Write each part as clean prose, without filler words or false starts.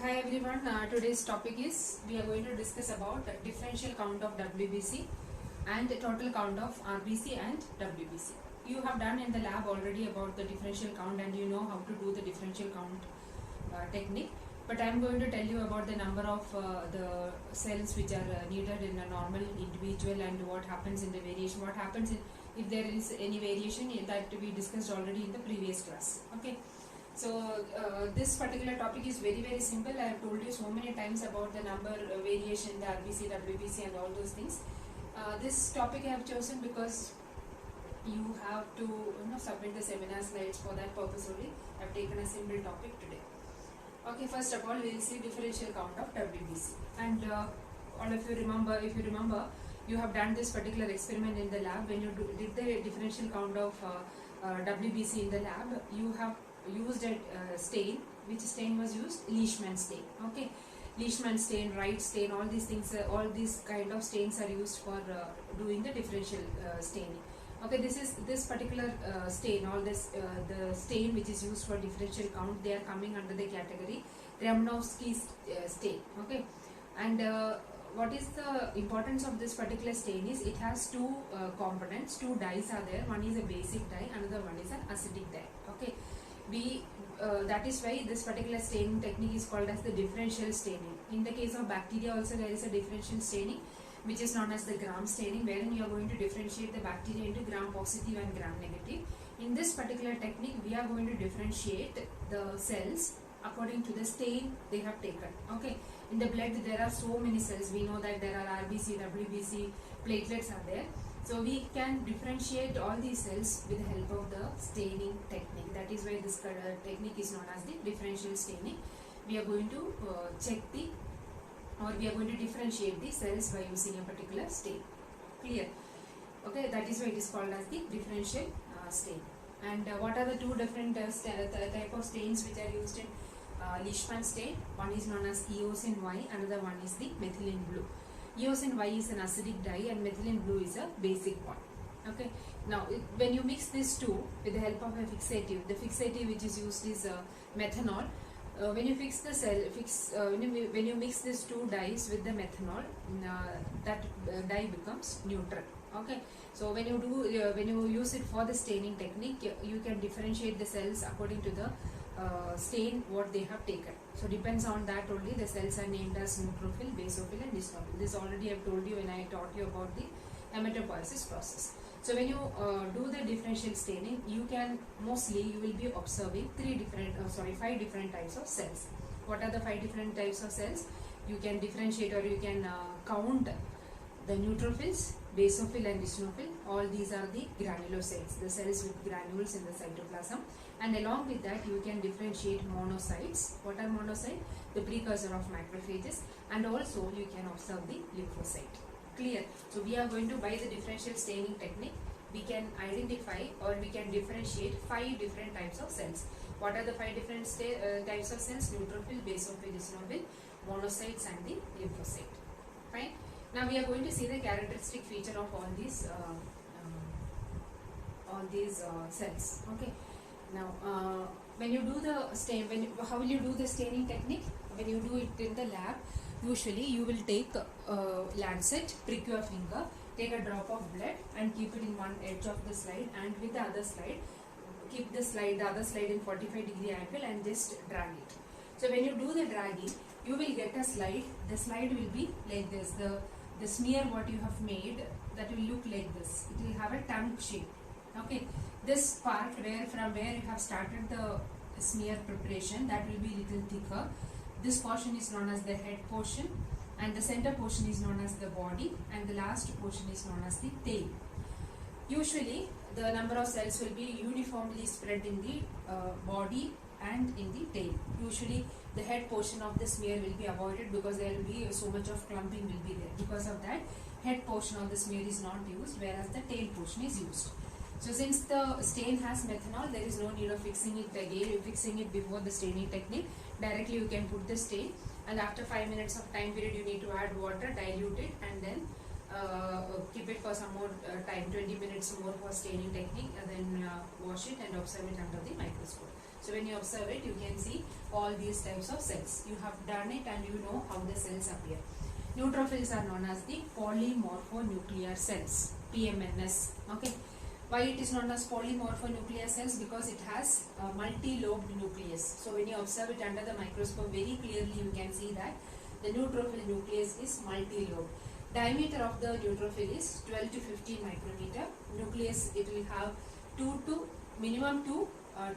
Hi everyone. Today's topic is we are going to discuss about differential count of WBC and the total count of RBC and WBC. You have done in the lab already about the differential count and you know how to do the differential count technique. But I am going to tell you about the number of the cells which are needed in a normal individual and what happens in the variation. What happens if there is any variation that we discussed already in the previous class. Okay. So this particular topic is very simple. I have told you so many times about the number variation, the RBC, WBC and all those things. This topic I have chosen because you have to submit the seminar slides. For that purpose only I have taken a simple topic today. Okay, first of all we will see differential count of WBC, and all of you remember, if you remember, you have done this particular experiment in the lab. When you did the differential count of WBC in the lab, you have used a stain. Which stain was used? Leishman stain. Okay, Leishman stain, Wright stain, all these things, all these kind of stains are used for doing the differential staining. Okay, this particular stain, all this the stain which is used for differential count, they are coming under the category Ryanovsky stain. Okay, and what is the importance of this particular stain is it has two components, two dyes are there. One is a basic dye, another one is an acidic dye. Okay, that is why this particular staining technique is called as the differential staining. In the case of bacteria also there is a differential staining which is known as the gram staining, wherein you are going to differentiate the bacteria into gram positive and gram negative. In this particular technique we are going to differentiate the cells according to the stain they have taken. Okay, in the blood there are so many cells. We know that there are RBC, WBC, platelets are there. So we can differentiate all these cells with the help of the staining technique. That is why this technique is known as the differential staining. We are going to we are going to differentiate the cells by using a particular stain. Clear? Okay, that is why it is called as the differential stain. And what are the two different type of stains which are used in Leishman stain? One is known as eosin Y, another one is the methylene blue. Eosin Y is an acidic dye and methylene blue is a basic one. Okay. Now, when you mix these two with the help of a fixative, the fixative which is used is methanol. When you fix the cell, when you mix these two dyes with the methanol, that dye becomes neutral. Okay. So when you use it for the staining technique, you can differentiate the cells according to the stain what they have taken. So depends on that only the cells are named as neutrophil, basophil and eosinophil. This already I have told you when I taught you about the hematopoiesis process. So when you do the differential staining, you will be observing five different types of cells. What are the five different types of cells? You can differentiate or you can count the neutrophils, basophil and eosinophil. All these are the granulocytes, the cells with granules in the cytoplasm. And along with that you can differentiate monocytes. What are monocytes? The precursor of macrophages. And also you can observe the lymphocyte. Clear? So we are going to, by the differential staining technique, we can identify or we can differentiate five different types of cells. What are the five different types of cells? Neutrophil, basophil, eosinophil, monocytes and the lymphocyte. Fine. Now we are going to see the characteristic feature of all these cells. Okay. Now, when you do the stain, how will you do the staining technique? When you do it in the lab, usually you will take a lancet, prick your finger, take a drop of blood and keep it in one edge of the slide, and with the other slide, keep the other slide in 45-degree angle and just drag it. So when you do the dragging, you will get a slide. The slide will be like this. The smear what you have made, that will look like this. It will have a tongue shape. Okay. This part from where you have started the smear preparation, that will be little thicker. This portion is known as the head portion and the center portion is known as the body and the last portion is known as the tail. Usually the number of cells will be uniformly spread in the body and in the tail. Usually the head portion of the smear will be avoided because there will be so much of clumping will be there. Because of that, head portion of the smear is not used, whereas the tail portion is used. So since the stain has methanol, there is no need of fixing it before the staining technique. Directly you can put the stain, and after 5 minutes of time period you need to add water, dilute it and then keep it for some more time, 20 minutes more for staining technique, and then wash it and observe it under the microscope. So when you observe it, you can see all these types of cells. You have done it and you know how the cells appear. Neutrophils are known as the polymorphonuclear cells, PMNS. Okay. Why it is known as polymorphonuclear cells? Because it has a multi-lobed nucleus. So when you observe it under the microscope, very clearly you can see that the neutrophil nucleus is multi-lobed. Diameter of the neutrophil is 12 to 15 micrometer. Nucleus, it will have minimum 2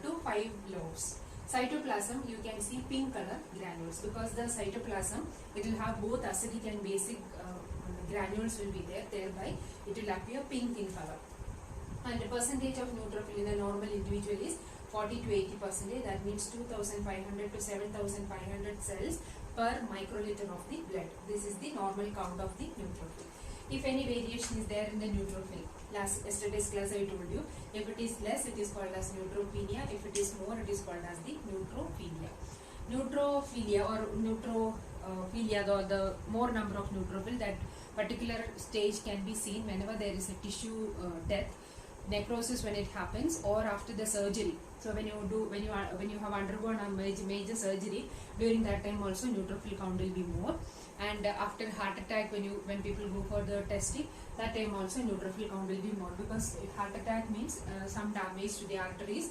to 5 lobes. Cytoplasm, you can see pink color granules, because the cytoplasm, it will have both acidic and basic granules will be there, thereby it will appear pink in color. And the percentage of neutrophil in a normal individual is 40 to 80%. That means 2500 to 7500 cells per microliter of the blood. This is the normal count of the neutrophil. If any variation is there in the neutrophil, yesterday's class I told you, if it is less, it is called as neutropenia. If it is more, it is called as the neutrophilia. Neutrophilia or neutrophilia, the more number of neutrophil, that particular stage can be seen whenever there is a tissue death, necrosis when it happens, or after the surgery. So when you have undergone a major surgery, during that time also neutrophil count will be more. And after heart attack, when people go for the testing, that time also neutrophil count will be more, because heart attack means some damage to the arteries,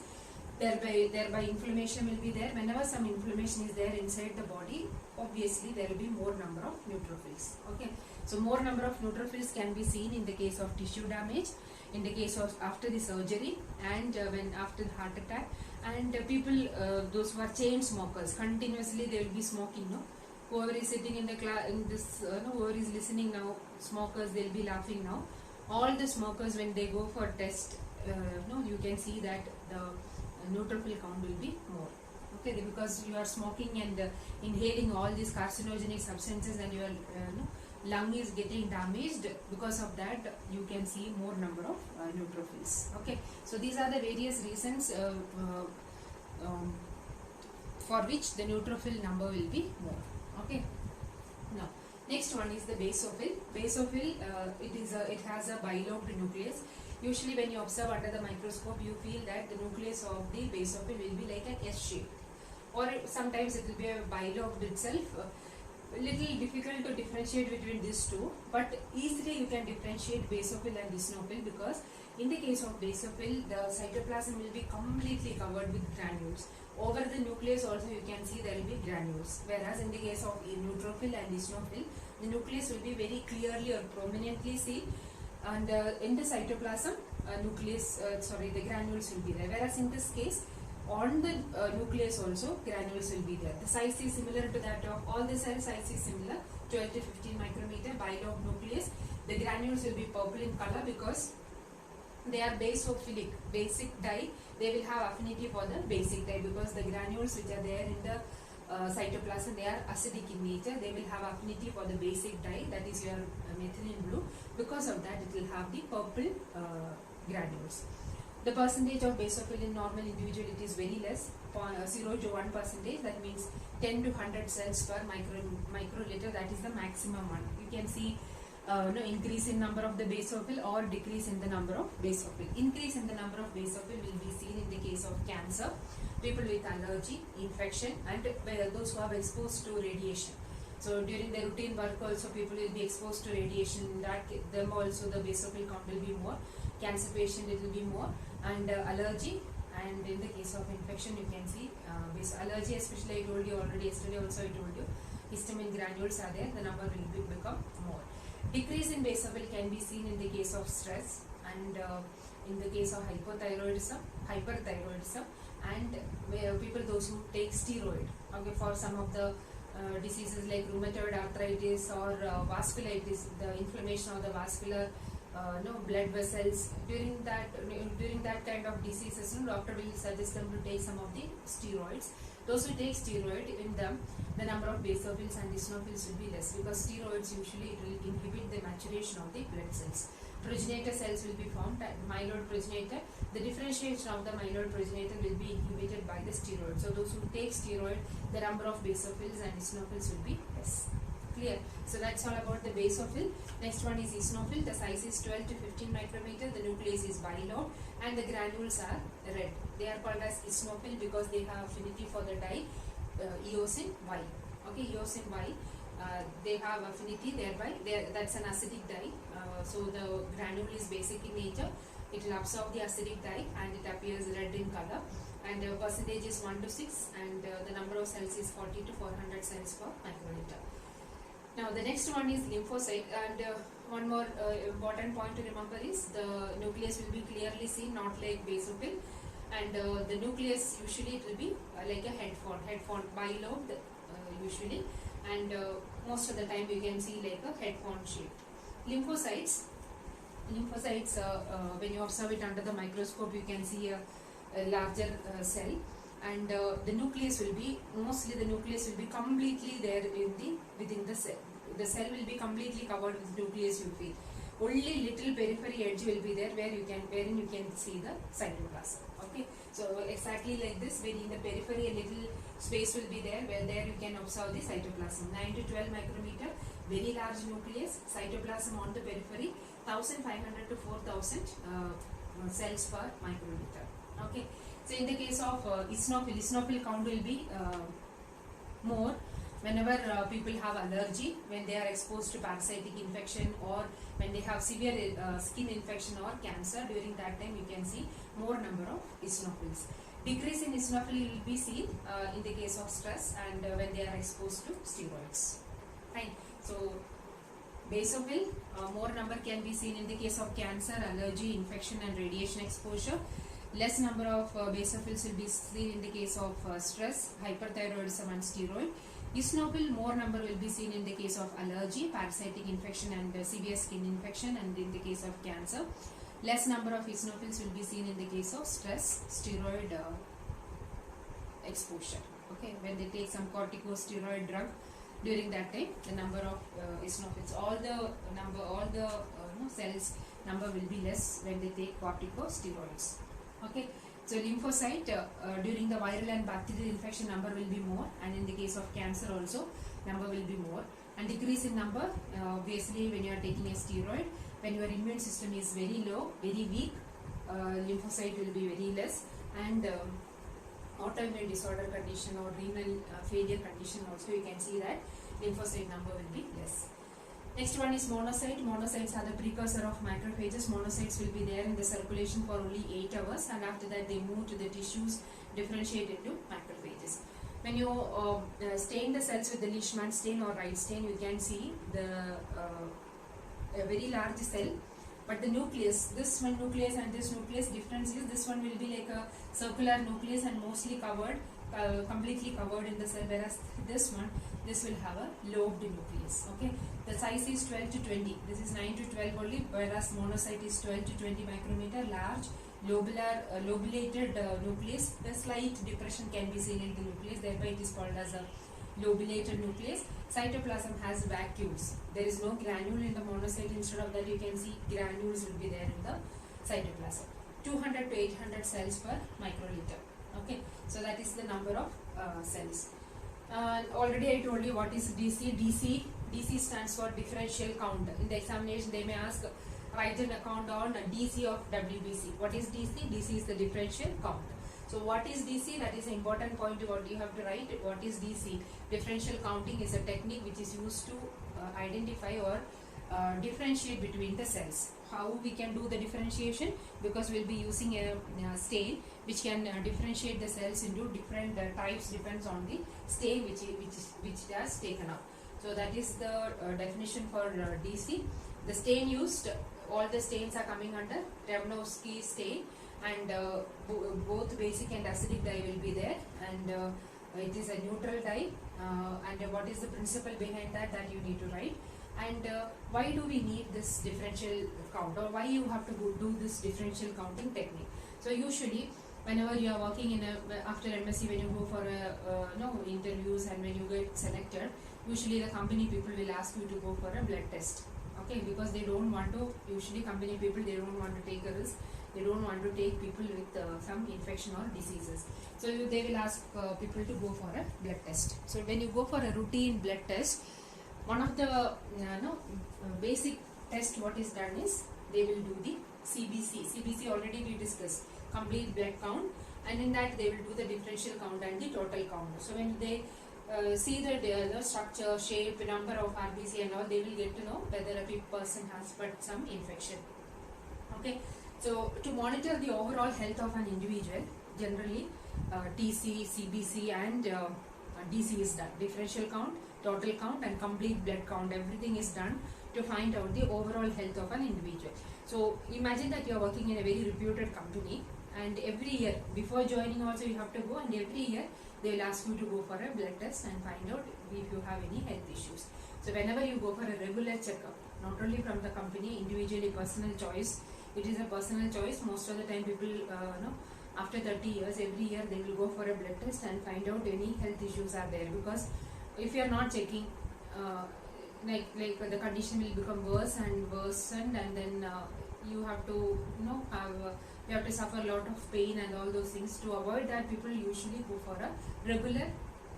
thereby inflammation will be there. Whenever some inflammation is there inside the body, obviously there will be more number of neutrophils. Okay, so more number of neutrophils can be seen in the case of tissue damage, in the case of after the surgery, and when after the heart attack. And people, those who are chain smokers, continuously they will be smoking, no? Whoever is sitting in the class, whoever is listening now, smokers, they'll be laughing now. All the smokers, when they go for test, you can see that the neutrophil count will be more. Okay, because you are smoking and inhaling all these carcinogenic substances, and your lung is getting damaged. Because of that, you can see more number of neutrophils. Okay, so these are the various reasons for which the neutrophil number will be more. Okay. Now, next one is the basophil. Basophil, it has a bilobed nucleus. Usually, when you observe under the microscope, you feel that the nucleus of the basophil will be like an S shape, or sometimes it will be a bilobed itself. Little difficult to differentiate between these two, but easily you can differentiate basophil and eosinophil, because in the case of basophil, the cytoplasm will be completely covered with granules. Over the nucleus also you can see there will be granules, whereas in the case of neutrophil and eosinophil, the nucleus will be very clearly or prominently seen, and in the cytoplasm, the granules will be there, whereas in this case, on the nucleus also granules will be there. The size is similar to that of all the cells. Size is similar, 12 to 15 micrometer, bilobed nucleus. The granules will be purple in color because they are basophilic, basic dye. They will have affinity for the basic dye, because the granules which are there in the cytoplasm, they are acidic in nature. They will have affinity for the basic dye, that is your methylene blue. Because of that, it will have the purple granules. The percentage of basophil in normal individual, it is very less, 0 to 1%. That means 10 to 100 cells per microliter. That is the maximum one. You can see increase in number of the basophil or decrease in the number of basophil. Increase in the number of basophil will be seen in the case of cancer, people with allergy, infection, and those who are exposed to radiation. So during the routine work also, people will be exposed to radiation. That them also the basophil count will be more. Cancer patient, it will be more, and allergy, and in the case of infection, you can see allergy, especially I told you already yesterday also I told you, histamine granules are there, the number will become more. Decrease in basophil can be seen in the case of stress, and in the case of hyperthyroidism, and people those who take steroid, okay, for some of the diseases like rheumatoid arthritis or vasculitis, the inflammation of the vascular blood vessels. During that kind of diseases, doctor will suggest them to take some of the steroids. Those who take steroid, in them the number of basophils and eosinophils will be less, because steroids usually it will inhibit the maturation of the blood cells. Progenitor cells will be formed at myeloid progenitor. The differentiation of the myeloid progenitor will be inhibited by the steroid. So those who take steroid, the number of basophils and eosinophils will be less. Clear? So that's all about the basophil. Next one is eosinophil. The size is 12 to 15 micrometer. The nucleus is bilobed and the granules are red. They are called as eosinophil because they have affinity for the dye eosin Y. Okay, eosin Y. They have affinity thereby. That's an acidic dye. So the granule is basic in nature. It will absorb the acidic dye and it appears red in color. And percentage is 1 to 6, and the number of cells is 40 to 400 cells per microliter. Now the next one is lymphocyte, and one more important point to remember is the nucleus will be clearly seen, not like basophil, and the nucleus usually it will be like a head font bilobed usually, and most of the time you can see like a head font shape. Lymphocytes, when you observe it under the microscope, you can see a larger cell, and the nucleus will be completely there within the cell. The cell will be completely covered with nucleus, you feel. Only little periphery edge will be there wherein you can see the cytoplasm. Okay, so exactly like this, where in the periphery a little space will be there, where there you can observe the cytoplasm. 9 to 12 micrometer, very large nucleus, cytoplasm on the periphery, 1500 to 4000 cells per microliter. Okay, so in the case of eosinophil count will be more whenever people have allergy, when they are exposed to parasitic infection, or when they have severe skin infection or cancer. During that time you can see more number of eosinophils. Decrease in eosinophil will be seen in the case of stress and when they are exposed to steroids. Fine. So basophil, more number can be seen in the case of cancer, allergy, infection and radiation exposure. Less number of basophils will be seen in the case of stress, hyperthyroidism and steroid. Eosinophil, more number will be seen in the case of allergy, parasitic infection and severe skin infection, and in the case of cancer. Less number of eosinophils will be seen in the case of stress, steroid exposure. Okay, when they take some corticosteroid drug, during that time the number of eosinophils, all the cells number will be less when they take corticosteroids. Okay, so lymphocyte during the viral and bacterial infection number will be more, and in the case of cancer also number will be more. And decrease in number obviously when you are taking a steroid, when your immune system is very low, very weak, lymphocyte will be very less, and autoimmune disorder condition or renal failure condition also you can see that lymphocyte number will be less. Next one is monocyte. Monocytes are the precursor of macrophages. Monocytes will be there in the circulation for only 8 hours, and after that they move to the tissues, differentiate into macrophages. When you stain the cells with the Leishman stain or Wright stain, you can see a very large cell, but the nucleus, this one nucleus and this nucleus, difference is this one will be like a circular nucleus and mostly covered, completely covered in the cell, whereas this will have a lobed nucleus. Okay, the size is 12 to 20. This is 9 to 12 only, whereas monocyte is 12 to 20 micrometer. Large lobulated nucleus. The slight depression can be seen in the nucleus, thereby it is called as a lobulated nucleus. Cytoplasm has vacuoles. There is no granule in the monocyte. Instead of that, you can see granules will be there in the cytoplasm. 200 to 800 cells per microliter. Okay, so that is the number of cells. Already I told you what is DC. DC stands for differential count. In the examination they may ask, write an account on DC of WBC. What is DC? DC is the differential count. So what is DC? That is an important point what you have to write. What is DC? Differential counting is a technique which is used to identify or differentiate between the cells. How we can do the differentiation? Because we will be using a stain which can differentiate the cells into different types, depends on the stain which it has taken up. So that is the definition for DC. The stain used, all the stains are coming under Revnowski stain, and both basic and acidic dye will be there, and it is a neutral dye, and what is the principle behind that you need to write, and why do we need this differential count, or why you have to do this differential counting technique. So usually whenever you are working in after MSc, when you go for interviews and when you get selected, usually the company people will ask you to go for a blood test. Okay, because they don't want to, usually company people, they don't want to take a risk. They don't want to take people with some infection or diseases. So they will ask people to go for a blood test. So when you go for a routine blood test, one of the basic test what is done is they will do the CBC. CBC already we discussed. complete blood count, and in that they will do the differential count and the total count. So when they see the structure, shape, number of RBC and all, they will get to know whether a person has got some infection. Okay, so to monitor the overall health of an individual, generally TC, CBC and DC is done. Differential count, total count and complete blood count, everything is done to find out the overall health of an individual. So imagine that you are working in a very reputed company, and every year before joining also you have to go, and every year they will ask you to go for a blood test and find out if you have any health issues. So whenever you go for a regular checkup, not only from the company, individually personal choice, it is a personal choice. Most of the time people after 30 years, every year they will go for a blood test and find out any health issues are there, because if you are not checking, like the condition will become worse and worsened, and then you have to you have to suffer a lot of pain and all those things. To avoid that, people usually go for a regular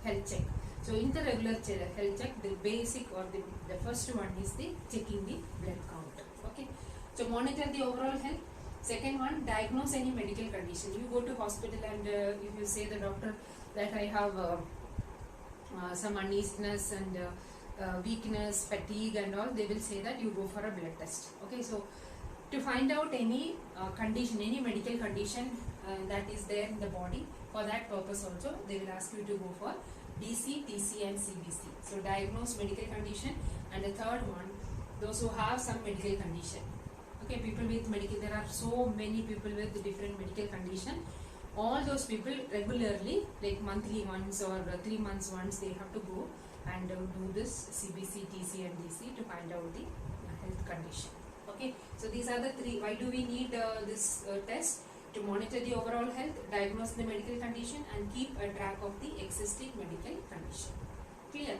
health check. So in the regular health check, the basic or the first one is the checking the blood count. Okay, so monitor the overall health. Second one, diagnose any medical condition. You go to hospital and if you say the doctor that I have some uneasiness and weakness, fatigue and all, they will say that you go for a blood test. Okay, so to find out any condition, any medical condition that is there in the body, for that purpose also they will ask you to go for DC, TC and CBC. So diagnose medical condition. And the third one, those who have some medical condition. Okay, people with medical, there are so many people with different medical condition. All those people regularly, like monthly once or 3 months once, they have to go and do this CBC, TC and DC to find out the health condition. Okay, so these are the three. Why do we need this test? To monitor the overall health, diagnose the medical condition and keep a track of the existing medical condition. Clear?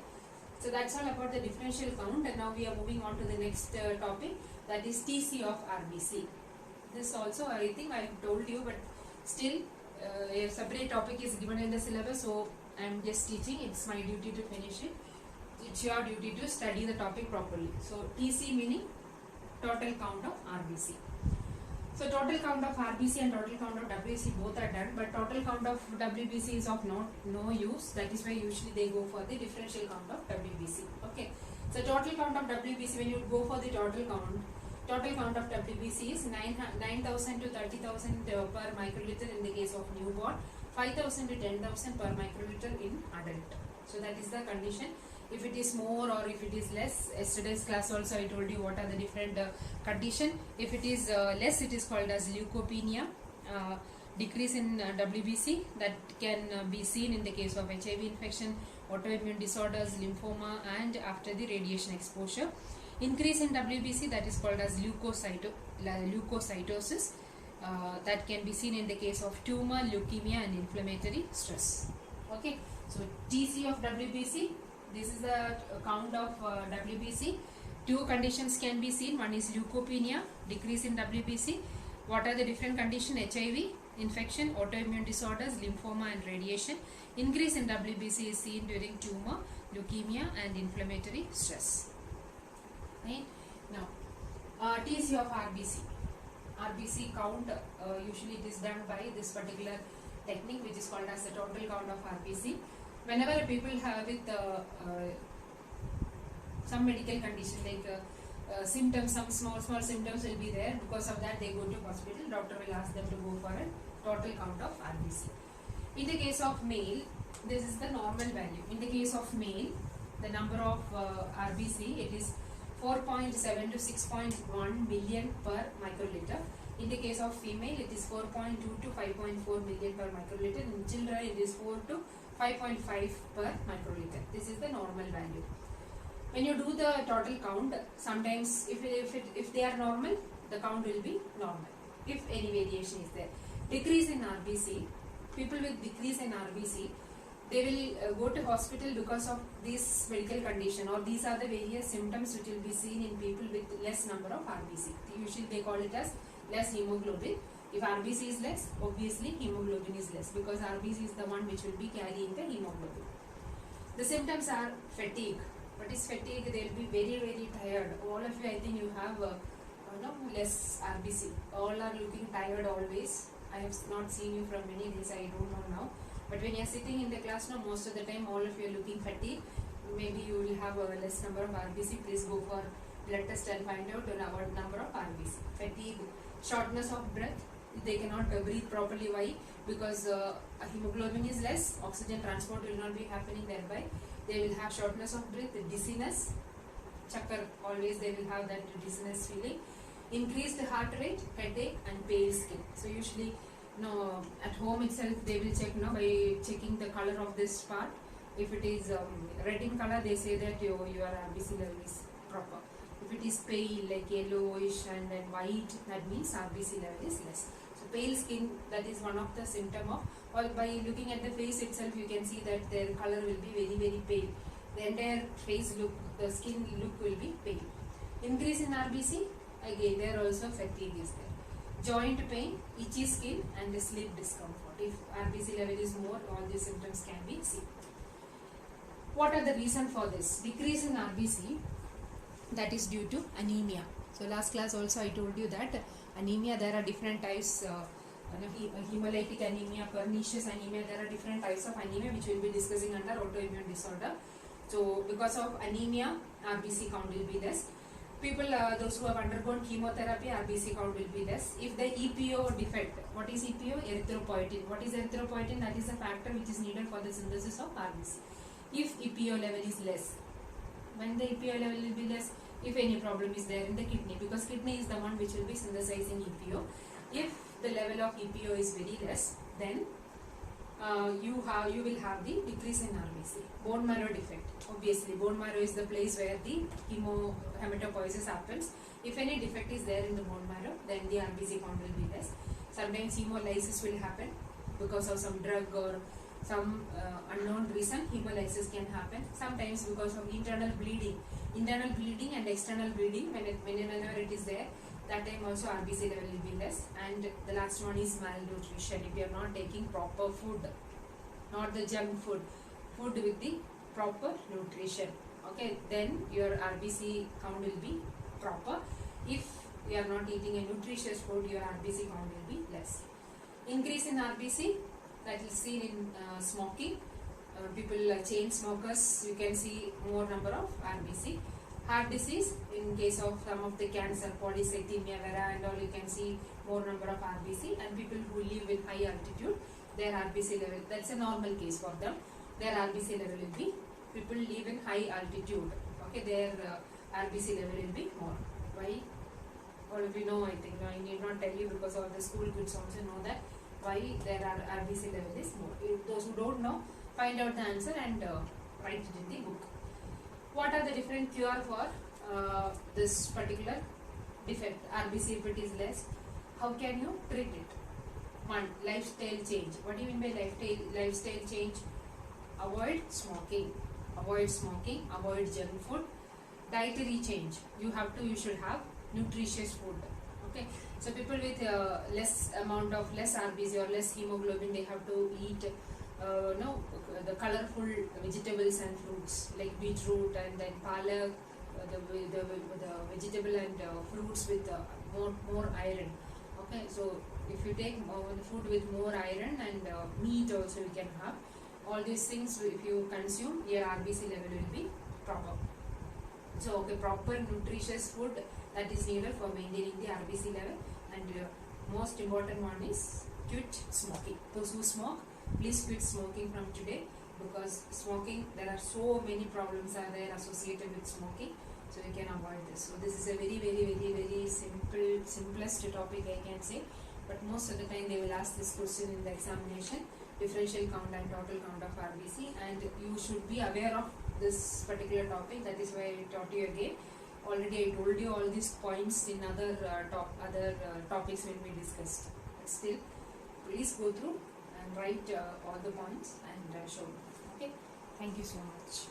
So that's all about the differential count, and now we are moving on to the next topic, that is TC of RBC. This also I think I have told you, but still a separate topic is given in the syllabus, so I am just teaching. It's my duty to finish it. It's your duty to study the topic properly. So TC meaning total count of RBC. So total count of RBC and total count of WBC both are done, but total count of WBC is of no use. That is why usually they go for the differential count of WBC. Okay. So total count of WBC, when you go for the total count of WBC is 9,000 to 30,000 per microliter in the case of newborn, 5,000 to 10,000 per microliter in adult. So that is the condition. If it is more or if it is less, yesterday's class also I told you what are the different condition. If it is less, it is called as leukopenia, decrease in WBC, that can be seen in the case of HIV infection, autoimmune disorders, lymphoma and after the radiation exposure. Increase in WBC, that is called as leukocytosis, that can be seen in the case of tumor, leukemia and inflammatory stress. Okay, so TC of WBC, this is the count of WBC. Two conditions can be seen. One is leukopenia, decrease in WBC. What are the different conditions? HIV infection, autoimmune disorders, lymphoma and radiation. Increase in WBC is seen during tumor, leukemia and inflammatory stress. Right? Now, TC of RBC. RBC count, usually it is done by this particular technique which is called as the total count of RBC. Whenever people have with some medical condition like symptoms, some small symptoms will be there, because of that they go to hospital, doctor will ask them to go for a total count of RBC. In the case of male, this is the normal value. In the case of male, the number of RBC, it is 4.7 to 6.1 million per microliter. In the case of female, it is 4.2 to 5.4 million per microliter. In children, it is 4 to 5.5 per microliter. This is the normal value. When you do the total count, sometimes if they are normal, the count will be normal. If any variation is there. Decrease in RBC, people with decrease in RBC, they will go to hospital because of this medical condition, or these are the various symptoms which will be seen in people with less number of RBC. Usually they call it as less hemoglobin. If RBC is less, obviously hemoglobin is less, because RBC is the one which will be carrying the hemoglobin. The symptoms are fatigue. What is fatigue? They will be very, very tired. All of you, I think you have less RBC. All are looking tired always, I have not seen you from many days, I don't know now. But when you are sitting in the class now, most of the time all of you are looking fatigued. Maybe you will have a less number of RBC. Please go for blood test and find out the number of RBC. Fatigue, shortness of breath, they cannot breathe properly. Why? Because hemoglobin is less, oxygen transport will not be happening thereby. They will have shortness of breath, dizziness, chakkar, always they will have that dizziness feeling, increased heart rate, headache and pale skin. So usually at home itself they will check by checking the color of this part. If it is red in color, they say that your RBC level is proper. If it is pale like yellowish and then white, that means RBC level is less. So pale skin, that is one of the symptom of, or by looking at the face itself you can see that their color will be very very pale. The entire face look, the skin look will be pale. Increase in RBC, again there also fatigue is there. Joint pain, itchy skin and sleep discomfort. If RBC level is more, all these symptoms can be seen. What are the reason for this? Decrease in RBC, that is due to anemia. So last class also I told you that anemia, there are different types, hemolytic anemia, pernicious anemia, there are different types of anemia which we will be discussing under autoimmune disorder. So because of anemia, RBC count will be less. People, those who have undergone chemotherapy, RBC count will be less. If the EPO defect, what is EPO? Erythropoietin. What is erythropoietin? That is a factor which is needed for the synthesis of RBC. If EPO level is less, when the EPO level will be less, if any problem is there in the kidney, because kidney is the one which will be synthesizing EPO. If the level of EPO is very less, then you will have the decrease in RBC. Bone marrow defect. Obviously, bone marrow is the place where the hematopoiesis happens. If any defect is there in the bone marrow, then the RBC count will be less. Sometimes hemolysis will happen because of some drug or some unknown reason. Hemolysis can happen. Sometimes because of internal bleeding and external bleeding, whenever it is there, that time also RBC level will be less. And the last one is malnutrition. If you are not taking proper food, not the junk food, food with the proper nutrition, okay, then your RBC count will be proper. If you are not eating a nutritious food, your RBC count will be less. Increase in RBC, that is seen in smoking. People chain smokers, you can see more number of RBC. Heart disease, in case of some of the cancer, polycythemia vera and all, you can see more number of RBC. And people who live in high altitude, their RBC level, that's a normal case for them. Their RBC level will be, people live in high altitude, okay, their RBC level will be more. Why? All of you know, I think, I need not tell you, because all the school kids also know that why their RBC level is more. If those who don't know, find out the answer and write it in the book. What are the different cure for this particular defect, RBC if it is less? How can you treat it? One, lifestyle change. What do you mean by lifestyle change? Avoid smoking, avoid junk food. Dietary change. You should have nutritious food. Okay. So people with less RBC or less hemoglobin, they have to eat the colorful vegetables and fruits like beetroot and then palak, the vegetable and fruits with more iron. Okay, so if you take food with more iron and meat also you can have. All these things, if you consume, your RBC level will be proper. So okay, proper nutritious food, that is needed for maintaining the RBC level. And most important one is quit smoking. Those who smoke, please quit smoking from today, because smoking, there are so many problems are there associated with smoking, so you can avoid this. So this is a very simplest topic I can say, but most of the time they will ask this question in the examination, differential count and total count of RBC, and you should be aware of this particular topic. That is why I taught you again. Already I told you all these points in other topics when we discussed. But still, please go through and write all the points and show me. Okay. Thank you so much.